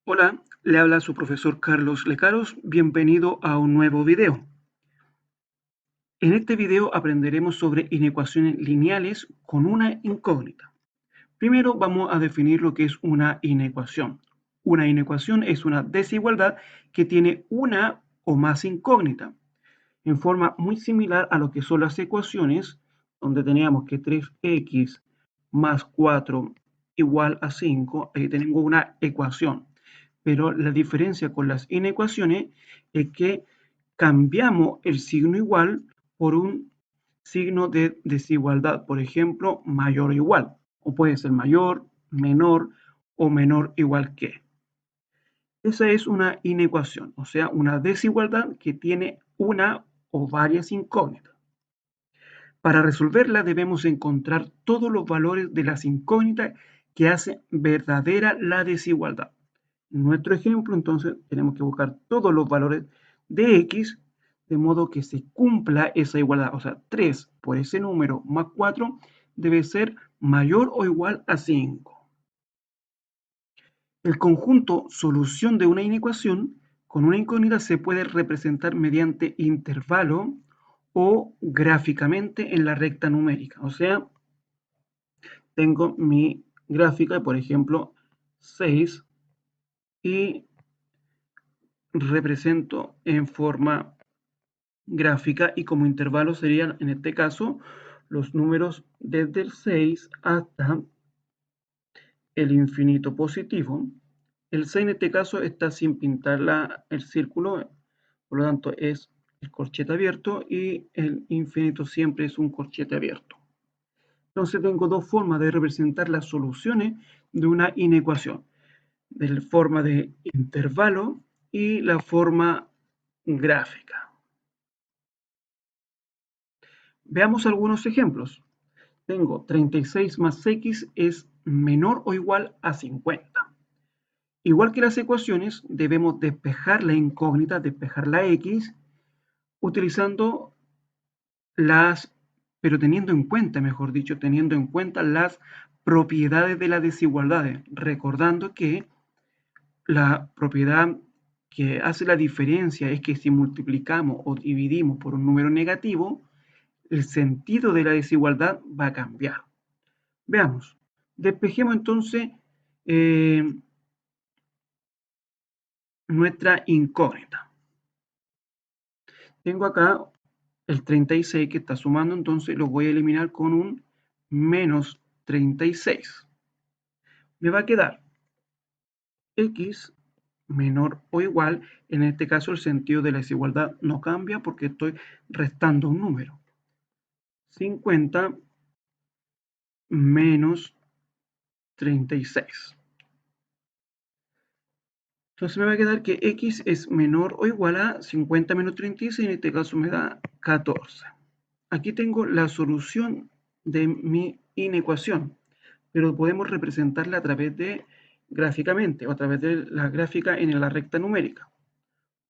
Hola, le habla su profesor Carlos Lecaros. Bienvenido a un nuevo video. En este video aprenderemos sobre inecuaciones lineales con una incógnita. Primero vamos a definir lo que es una inecuación. Una inecuación es una desigualdad que tiene una o más incógnitas, en forma muy similar a lo que son las ecuaciones, donde teníamos que 3x más 4 igual a 5. Ahí tenemos una ecuación. Pero la diferencia con las inecuaciones es que cambiamos el signo igual por un signo de desigualdad, por ejemplo, mayor o igual, o puede ser mayor, menor o menor igual que. Esa es una inecuación, o sea, una desigualdad que tiene una o varias incógnitas. Para resolverla debemos encontrar todos los valores de las incógnitas que hacen verdadera la desigualdad. En nuestro ejemplo, entonces, tenemos que buscar todos los valores de x, de modo que se cumpla esa igualdad. O sea, 3 por ese número más 4 debe ser mayor o igual a 5. El conjunto solución de una inecuación con una incógnita se puede representar mediante intervalo o gráficamente en la recta numérica. O sea, tengo mi gráfica, por ejemplo, 6 y represento en forma gráfica y como intervalo serían en este caso los números desde el 6 hasta el infinito positivo. El 6 en este caso está sin pintar el círculo, por lo tanto es el corchete abierto y el infinito siempre es un corchete abierto. Entonces tengo dos formas de representar las soluciones de una inecuación, de la forma de intervalo y la forma gráfica. Veamos algunos ejemplos. Tengo 36 más x es menor o igual a 50. Igual que las ecuaciones, debemos despejar la incógnita, despejar la x, utilizando pero teniendo en cuenta, mejor dicho, teniendo en cuenta las propiedades de las desigualdades, recordando que la propiedad que hace la diferencia es que si multiplicamos o dividimos por un número negativo, el sentido de la desigualdad va a cambiar. Veamos, despejemos entonces eh, nuestra incógnita. Tengo acá el 36 que está sumando, entonces lo voy a eliminar con un menos 36. Me va a quedar x menor o igual, en este caso el sentido de la desigualdad no cambia porque estoy restando un número. 50 menos 36. Entonces me va a quedar que x es menor o igual a 50 menos 36, en este caso me da 14. Aquí tengo la solución de mi inecuación, pero podemos representarla a través de gráficamente o a través de la gráfica en la recta numérica.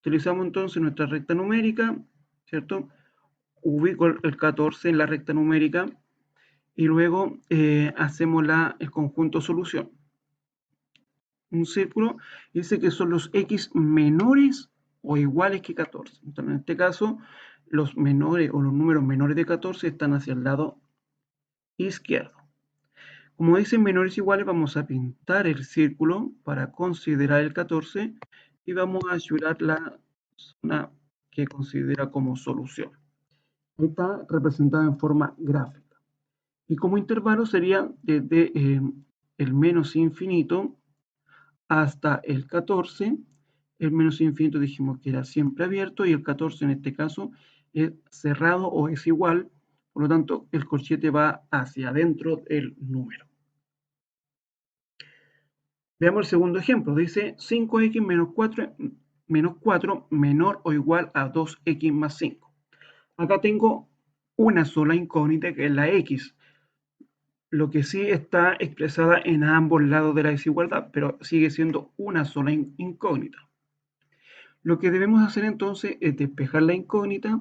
Utilizamos entonces nuestra recta numérica, ¿cierto? Ubico el 14 en la recta numérica y luego hacemos el conjunto solución. Un círculo dice que son los x menores o iguales que 14. Entonces, en este caso, los menores o los números menores de 14 están hacia el lado izquierdo. Como dicen menores iguales, vamos a pintar el círculo para considerar el 14 y vamos a asegurar la zona que considera como solución. Está representada en forma gráfica. Y como intervalo sería desde el menos infinito hasta el 14. El menos infinito dijimos que era siempre abierto y el 14 en este caso es cerrado o es igual. Por lo tanto, el corchete va hacia adentro del número. Veamos el segundo ejemplo. Dice 5x menos 4 menor o igual a 2x más 5. Acá tengo una sola incógnita que es la x. Lo que sí está expresada en ambos lados de la desigualdad, pero sigue siendo una sola incógnita. Lo que debemos hacer entonces es despejar la incógnita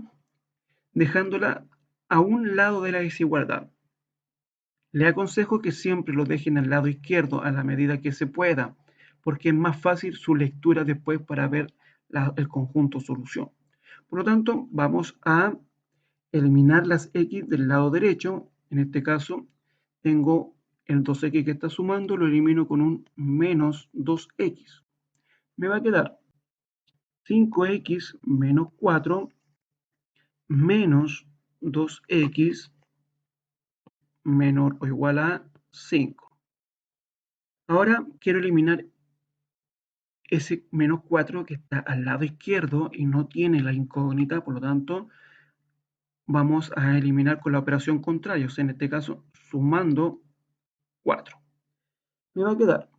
dejándola a un lado de la desigualdad. Le aconsejo que siempre lo dejen al lado izquierdo a la medida que se pueda, porque es más fácil su lectura después para ver el conjunto solución. Por lo tanto, vamos a eliminar las x del lado derecho. En este caso, tengo el 2x que está sumando, lo elimino con un menos 2x. Me va a quedar 5x menos 4 menos 2x menor o igual a 5. Ahora quiero eliminar ese menos 4 que está al lado izquierdo y no tiene la incógnita, por lo tanto, vamos a eliminar con la operación contraria, o sea, en este caso, sumando 4. Me va a quedar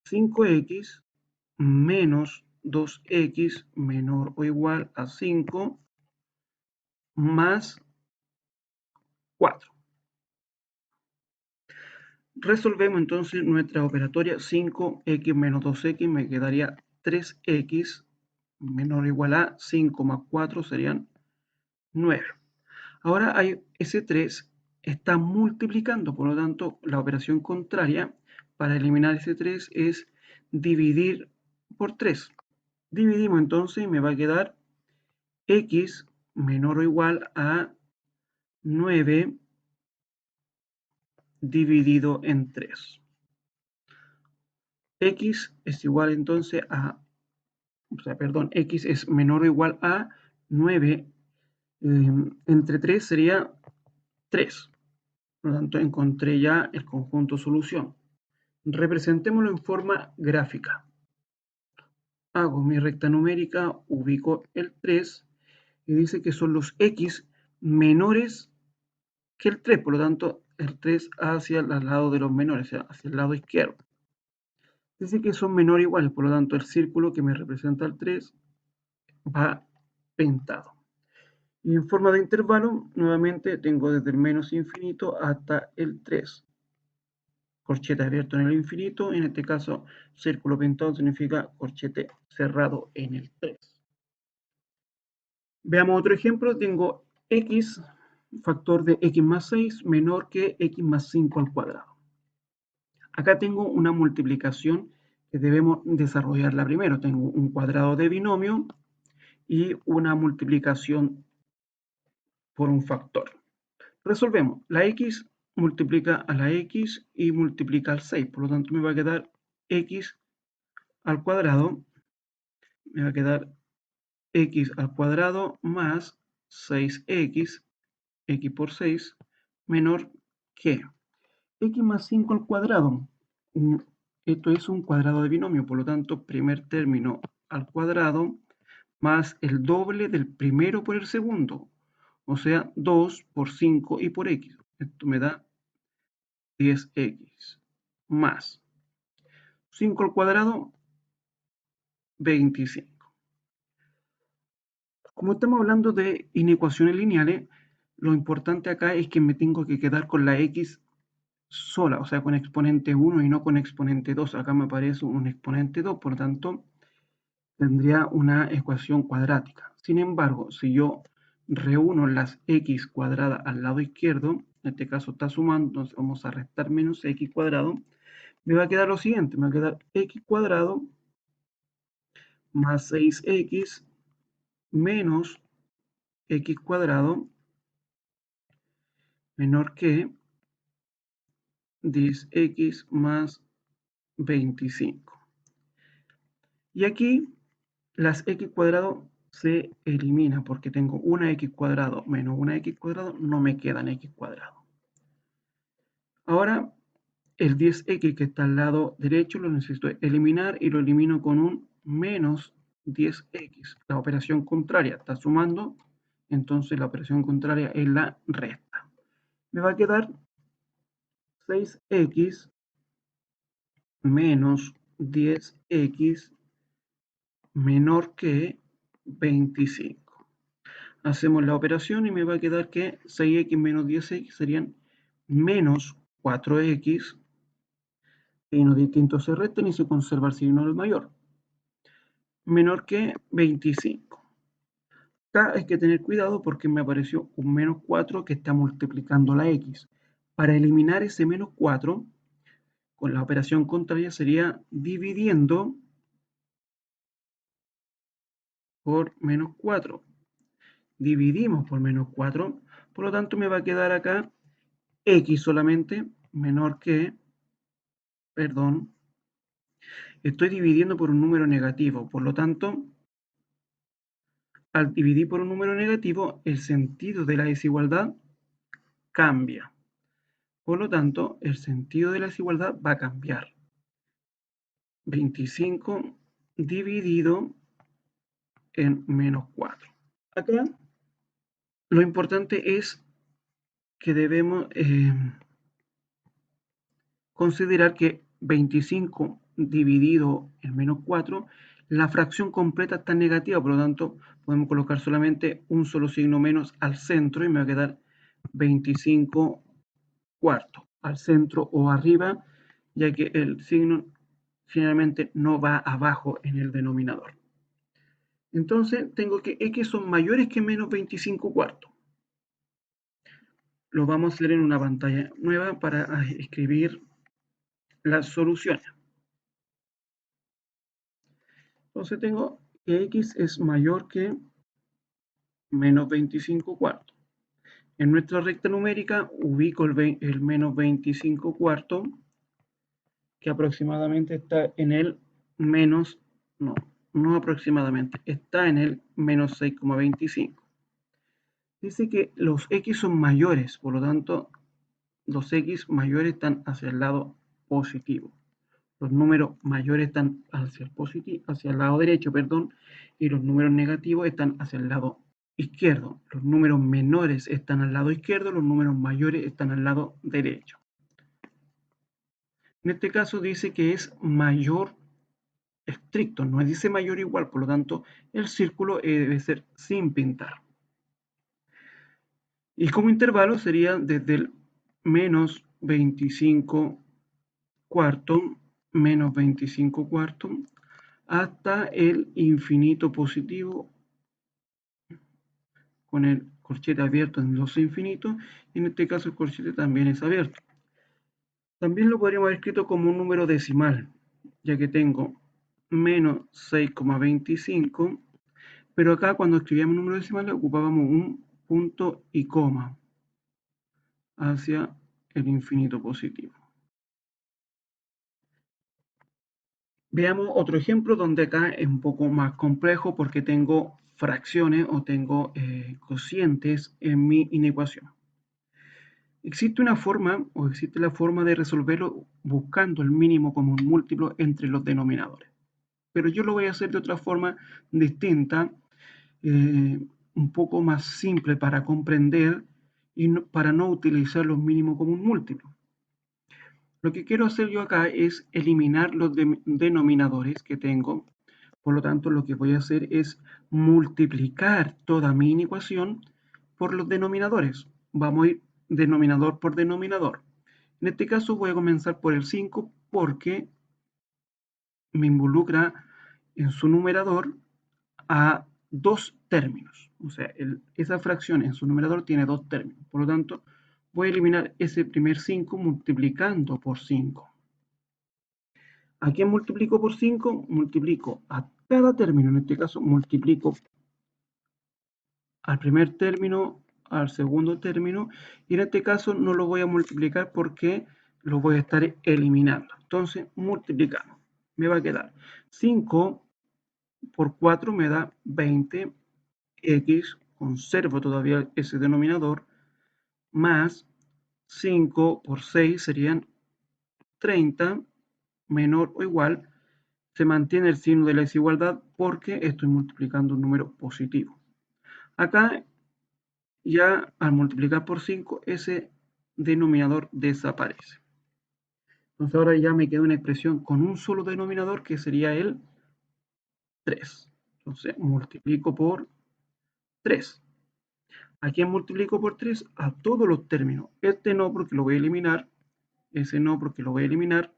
5x menos 2x menor o igual a 5 más 4. Resolvemos entonces nuestra operatoria. 5x menos 2x me quedaría 3x menor o igual a 5 más 4 serían 9. Ahora ese 3 está multiplicando, por lo tanto la operación contraria para eliminar ese 3 es dividir por 3. Dividimos entonces y me va a quedar x menor o igual a 9 dividido en 3. X es igual entonces a, x es menor o igual a 9 entre 3 sería 3. Por lo tanto, encontré ya el conjunto solución. Representémoslo en forma gráfica. Hago mi recta numérica, ubico el 3 y dice que son los x menores que el 3. Por lo tanto, el 3 hacia el lado de los menores, o sea, hacia el lado izquierdo. Dice que son menores o iguales, por lo tanto, el círculo que me representa el 3 va pintado. Y en forma de intervalo, nuevamente tengo desde el menos infinito hasta el 3. Corchete abierto en el infinito, en este caso círculo pintado significa corchete cerrado en el 3. Veamos otro ejemplo, tengo x factor de x más 6 menor que x más 5 al cuadrado. Acá tengo una multiplicación que debemos desarrollarla primero. Tengo un cuadrado de binomio y una multiplicación por un factor. Resolvemos. La x multiplica a la x y multiplica al 6. Por lo tanto, me va a quedar x al cuadrado. Me va a quedar x al cuadrado más 6x, x por 6, menor que x más 5 al cuadrado. Esto es un cuadrado de binomio, por lo tanto, primer término al cuadrado más el doble del primero por el segundo. O sea, 2 por 5 y por x. Esto me da 10x más 5 al cuadrado, 25. Como estamos hablando de inecuaciones lineales, lo importante acá es que me tengo que quedar con la x sola, o sea, con exponente 1 y no con exponente 2. Acá me aparece un exponente 2, por lo tanto, tendría una ecuación cuadrática. Sin embargo, si yo reúno las x cuadradas al lado izquierdo, en este caso está sumando, entonces vamos a restar menos x cuadrado, me va a quedar lo siguiente, me va a quedar x cuadrado más 6x menos x cuadrado menor que 10x más 25. Y aquí las x cuadrado se eliminan porque tengo una x cuadrado menos una x cuadrado, no me quedan x cuadrado. Ahora el 10x que está al lado derecho lo necesito eliminar y lo elimino con un menos 10x. La operación contraria está sumando, entonces la operación contraria es la resta. Me va a quedar 6x menos 10x menor que 25. Hacemos la operación y me va a quedar que 6x menos 10x serían menos 4x. Signos distintos se restan y se conserva el signo del mayor. Menor que 25. Acá hay que tener cuidado porque me apareció un menos 4 que está multiplicando la x. Para eliminar ese menos 4, con la operación contraria sería dividiendo por menos 4. Dividimos por menos 4, por lo tanto me va a quedar acá x solamente menor que, perdón, estoy dividiendo por un número negativo, por lo tanto, al dividir por un número negativo, el sentido de la desigualdad cambia. Por lo tanto, el sentido de la desigualdad va a cambiar. 25 dividido en menos 4. Acá lo importante es que debemos considerar que 25 dividido en menos 4, la fracción completa está negativa, por lo tanto podemos colocar solamente un solo signo menos al centro y me va a quedar 25 cuartos al centro o arriba, ya que el signo generalmente no va abajo en el denominador. Entonces tengo que x son mayores que menos 25 cuartos. Lo vamos a hacer en una pantalla nueva para escribir las soluciones. Entonces tengo que x es mayor que menos 25 cuartos. En nuestra recta numérica ubico el menos 25 cuartos, que aproximadamente está en el menos, no aproximadamente, está en el menos 6,25. Dice que los x son mayores, por lo tanto, los x mayores están hacia el lado positivo. Los números mayores están hacia el lado derecho, perdón, y los números negativos están hacia el lado izquierdo. Los números menores están al lado izquierdo, los números mayores están al lado derecho. En este caso dice que es mayor estricto, no dice mayor o igual, por lo tanto el círculo debe ser sin pintar. Y como intervalo sería desde el menos 25 cuarto, menos 25 cuarto, hasta el infinito positivo con el corchete abierto en los infinitos, y en este caso el corchete también es abierto. También lo podríamos haber escrito como un número decimal, ya que tengo menos 6,25, pero acá cuando escribíamos número decimal ocupábamos un punto y coma hacia el infinito positivo. Veamos otro ejemplo donde acá es un poco más complejo porque tengo fracciones o tengo cocientes en mi inecuación. Existe una forma o existe la forma de resolverlo buscando el mínimo común múltiplo entre los denominadores. Pero yo lo voy a hacer de otra forma distinta, un poco más simple para comprender y para no utilizar los mínimos común múltiplos. Lo que quiero hacer yo acá es eliminar los denominadores que tengo. Por lo tanto, lo que voy a hacer es multiplicar toda mi inecuación por los denominadores. Vamos a ir denominador por denominador. En este caso voy a comenzar por el 5 porque me involucra en su numerador a dos términos. O sea, esa fracción en su numerador tiene dos términos. Por lo tanto, voy a eliminar ese primer 5 multiplicando por 5. ¿A quién multiplico por 5? Multiplico a cada término. En este caso, multiplico al primer término, al segundo término. Y en este caso no lo voy a multiplicar porque lo voy a estar eliminando. Entonces, multiplicamos. Me va a quedar 5 por 4 me da 20. X, conservo todavía ese denominador, más 5 por 6 serían 30, menor o igual, se mantiene el signo de la desigualdad porque estoy multiplicando un número positivo. Acá ya al multiplicar por 5 ese denominador desaparece. Entonces ahora ya me queda una expresión con un solo denominador que sería el 3. Entonces multiplico por 3. ¿A quién multiplico por 3? A todos los términos. Este no porque lo voy a eliminar. Ese no porque lo voy a eliminar.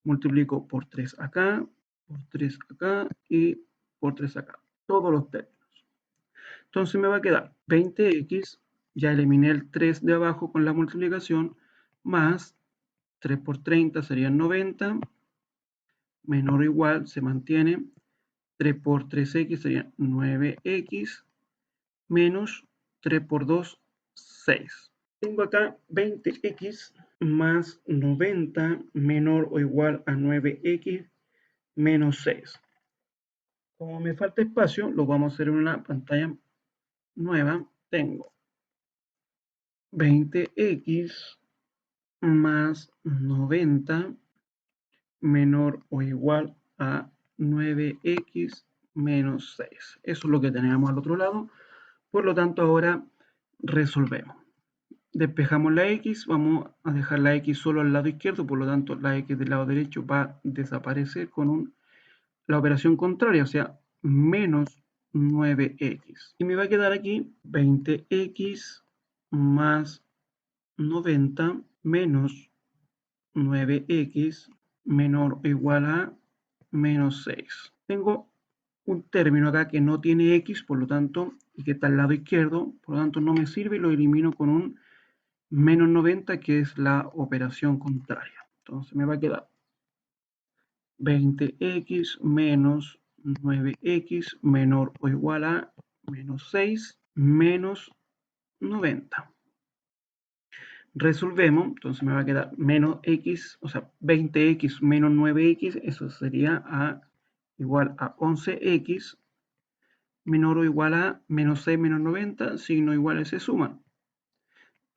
Multiplico por 3 acá, por 3 acá y por 3 acá. Todos los términos. Entonces me va a quedar 20x, ya eliminé el 3 de abajo con la multiplicación, más 3 por 30 serían 90, menor o igual, se mantiene. 3 por 3x sería 9x, menos 3 por 2, 6. Tengo acá 20x más 90 menor o igual a 9x menos 6. Como me falta espacio, lo vamos a hacer en una pantalla nueva. Tengo 20x más 90 menor o igual a 9x menos 6. Eso es lo que tenemos al otro lado. Por lo tanto, ahora resolvemos. Despejamos la x, vamos a dejar la x solo al lado izquierdo, por lo tanto la x del lado derecho va a desaparecer con la operación contraria, o sea, menos 9x. Y me va a quedar aquí 20x más 90 menos 9x menor o igual a menos 6. Tengo un término acá que no tiene x, por lo tanto, y que está al lado izquierdo, por lo tanto no me sirve y lo elimino con un menos 90, que es la operación contraria. Entonces me va a quedar 20x menos 9x menor o igual a menos 6 menos 90. Resolvemos, entonces me va a quedar menos x, o sea, 20x menos 9x, eso sería igual a 11x menor o igual a menos 6 menos 90, signo iguales se suman.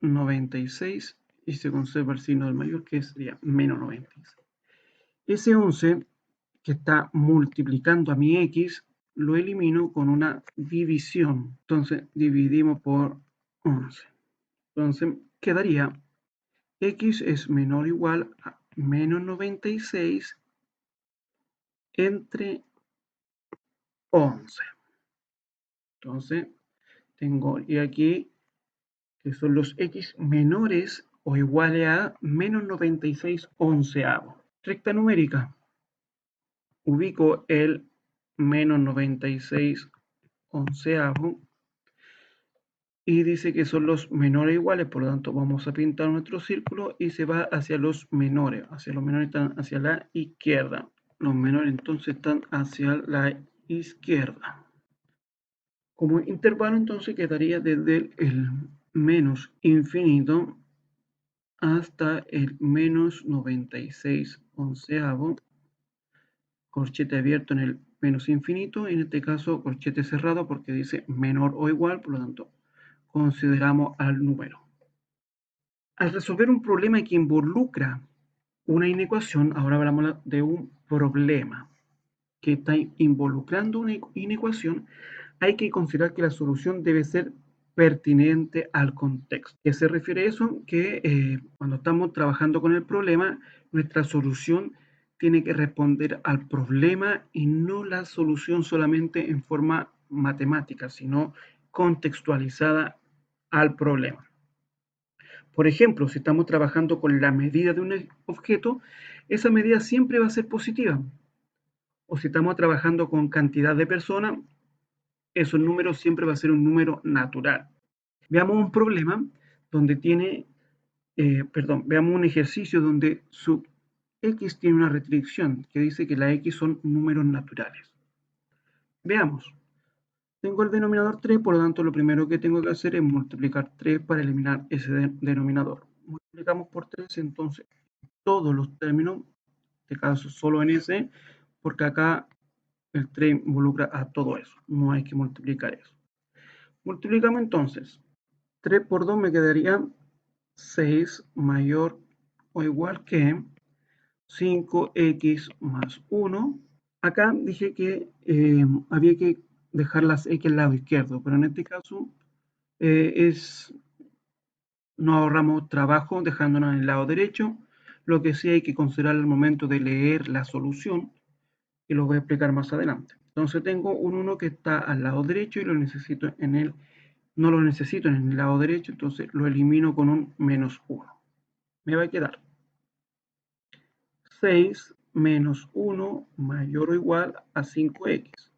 96 y se conserva el signo del mayor, que sería menos 96. Ese 11 que está multiplicando a mi x, lo elimino con una división. Entonces dividimos por 11. Entonces quedaría x es menor o igual a menos 96 entre 11. Entonces tengo y aquí que son los x menores o iguales a menos 96 onceavos. Recta numérica. Ubico el menos 96 onceavo y dice que son los menores iguales, por lo tanto vamos a pintar nuestro círculo y se va hacia los menores están hacia la izquierda. Los menores entonces están hacia la izquierda. Como intervalo entonces quedaría desde el menos infinito hasta el menos 96 onceavo, corchete abierto en el menos infinito, en este caso corchete cerrado porque dice menor o igual, por lo tanto consideramos al número. Al resolver un problema que involucra una inecuación, ahora hablamos de un problema que está involucrando una inecuación, hay que considerar que la solución debe ser pertinente al contexto. ¿Qué se refiere a eso? Que cuando estamos trabajando con el problema, nuestra solución tiene que responder al problema y no la solución solamente en forma matemática, sino contextualizada al problema. Por ejemplo, si estamos trabajando con la medida de un objeto, esa medida siempre va a ser positiva. O si estamos trabajando con cantidad de personas, esos números siempre va a ser un número natural. Veamos un problema donde veamos un ejercicio donde su x tiene una restricción que dice que la x son números naturales. Veamos. Tengo el denominador 3, por lo tanto lo primero que tengo que hacer es multiplicar 3 para eliminar ese denominador. Multiplicamos por 3, entonces todos los términos, en este caso solo en ese, porque acá el 3 involucra a todo eso, no hay que multiplicar eso. Multiplicamos entonces, 3 por 2 me quedaría 6 mayor o igual que 5x más 1. Acá dije que había que dejar las x al lado izquierdo, pero en este caso no ahorramos trabajo dejándonos en el lado derecho. Lo que sí hay que considerar al momento de leer la solución, y lo voy a explicar más adelante. Entonces tengo un 1 que está al lado derecho y lo necesito no lo necesito en el lado derecho, entonces lo elimino con un menos 1. Me va a quedar 6 menos 1 mayor o igual a 5x.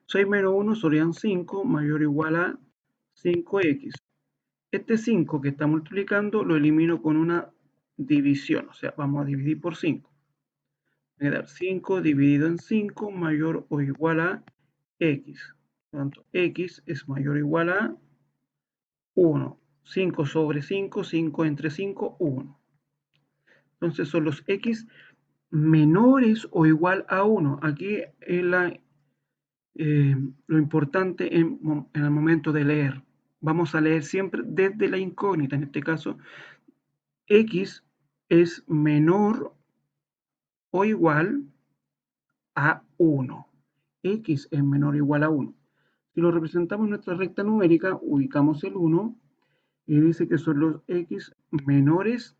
6 menos 1 serían 5 mayor o igual a 5x. Este 5 que está multiplicando lo elimino con una división, o sea, vamos a dividir por 5. Me va a dar 5 dividido en 5 mayor o igual a x. Por lo tanto, x es mayor o igual a 1. 5 sobre 5, 5 entre 5, 1. Entonces son los x menores o igual a 1. Aquí es lo importante en el momento de leer. Vamos a leer siempre desde la incógnita. En este caso, x es menor o igual a 1. X es menor o igual a 1. Si lo representamos en nuestra recta numérica, ubicamos el 1 y dice que son los x menores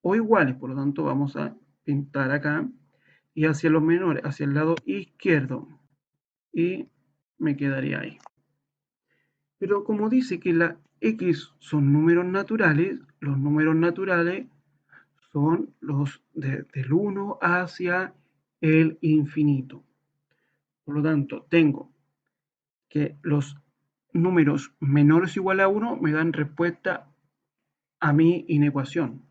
o iguales. Por lo tanto, vamos a pintar acá y hacia los menores, hacia el lado izquierdo. Y me quedaría ahí. Pero como dice que la x son números naturales, los números naturales son los del 1 hacia el infinito. Por lo tanto, tengo que los números menores o igual a 1 me dan respuesta a mi inecuación.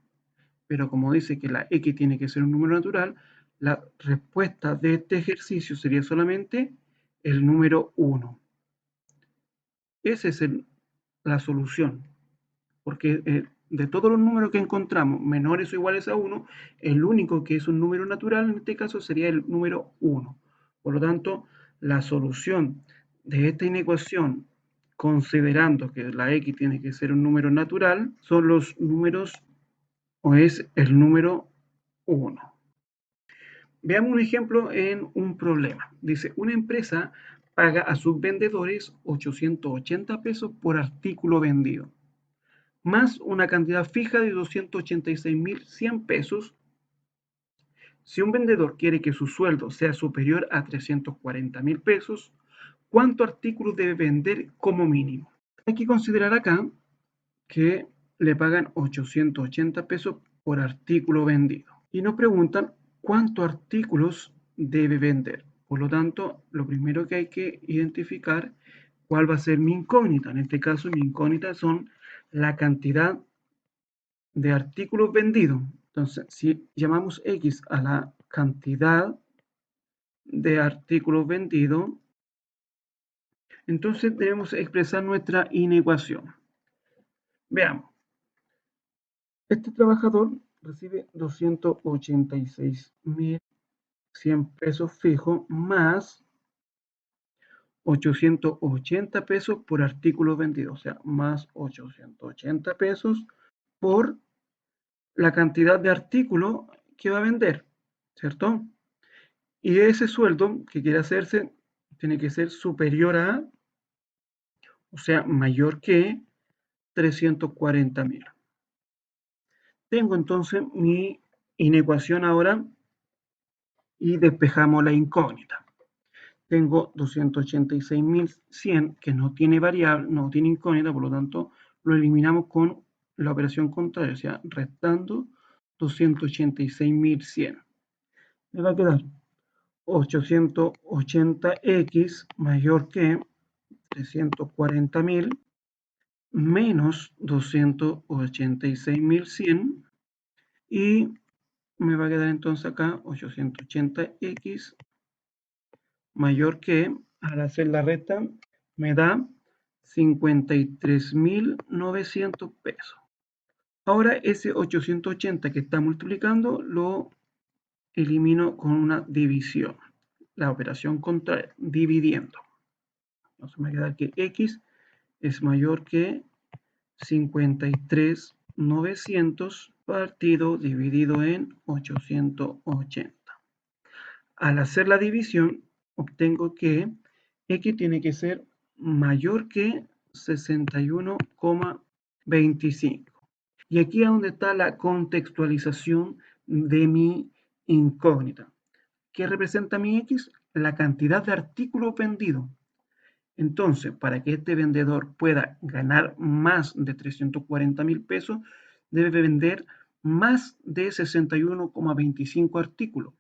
Pero como dice que la x tiene que ser un número natural, la respuesta de este ejercicio sería solamente el número 1. Esa es la solución. Porque de todos los números que encontramos menores o iguales a 1, el único que es un número natural en este caso sería el número 1. Por lo tanto, la solución de esta inecuación, considerando que la x tiene que ser un número natural, son los números o es el número 1. Veamos un ejemplo en un problema. Dice, una empresa paga a sus vendedores 880 pesos por artículo vendido, más una cantidad fija de 286.100 pesos. Si un vendedor quiere que su sueldo sea superior a 340.000 pesos, ¿cuánto artículo debe vender como mínimo? Hay que considerar acá que le pagan 880 pesos por artículo vendido. Y nos preguntan cuántos artículos debe vender. Por lo tanto, lo primero que hay que identificar cuál va a ser mi incógnita. En este caso, mi incógnita son la cantidad de artículos vendidos. Entonces, si llamamos X a la cantidad de artículos vendidos, entonces debemos expresar nuestra inecuación. Veamos. Este trabajador recibe 286.100 pesos fijos más 880 pesos por artículo vendido, o sea, más 880 pesos por la cantidad de artículos que va a vender, ¿cierto? Y ese sueldo que quiere hacerse tiene que ser superior a, o sea, mayor que 340.000. Tengo entonces mi inecuación ahora y despejamos la incógnita. Tengo 286.100 que no tiene variable, no tiene incógnita, por lo tanto lo eliminamos con la operación contraria, o sea, restando 286.100. Me va a quedar 880x mayor que 340.000 menos 286.100 y me va a quedar entonces acá 880x mayor que, al hacer la resta, me da 53.900 pesos. Ahora ese 880 que está multiplicando lo elimino con una división. La operación contraria, dividiendo. Entonces me queda que x es mayor que 53.900 partido dividido en 880. Al hacer la división, obtengo que x tiene que ser mayor que 61,25. Y aquí es donde está la contextualización de mi incógnita. ¿Qué representa mi x? La cantidad de artículos vendidos. Entonces, para que este vendedor pueda ganar más de 340.000 pesos, debe vender más de 61,25 artículos.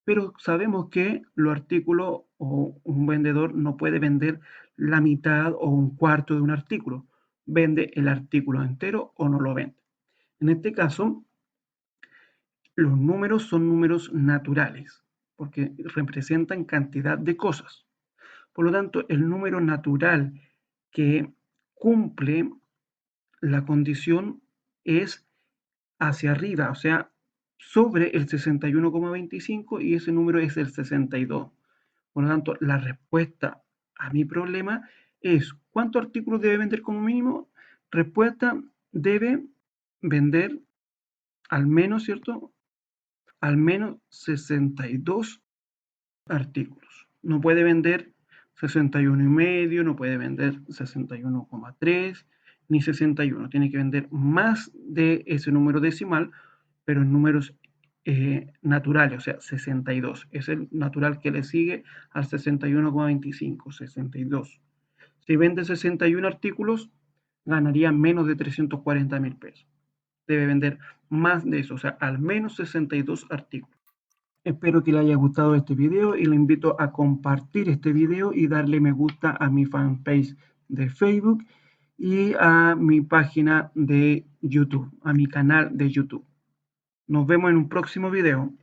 Pero sabemos que los artículos o un vendedor no puede vender la mitad o un cuarto de un artículo. Vende el artículo entero o no lo vende. En este caso, Los números son números naturales porque representan cantidad de cosas. Por lo tanto, el número natural que cumple la condición es hacia arriba, o sea, sobre el 61,25 y ese número es el 62. Por lo tanto, la respuesta a mi problema es ¿cuántos artículos debe vender como mínimo? Respuesta, debe vender al menos, ¿cierto? Al menos 62 artículos. No puede vender 61 y medio, no puede vender 61,3 ni 61. Tiene que vender más de ese número decimal, pero en números naturales, o sea, 62. Es el natural que le sigue al 61,25, 62. Si vende 61 artículos, ganaría menos de 340.000 pesos. Debe vender más de eso, o sea, al menos 62 artículos. Espero que le haya gustado este video y le invito a compartir este video y darle me gusta a mi fanpage de Facebook y a mi página de YouTube, a mi canal de YouTube. Nos vemos en un próximo video.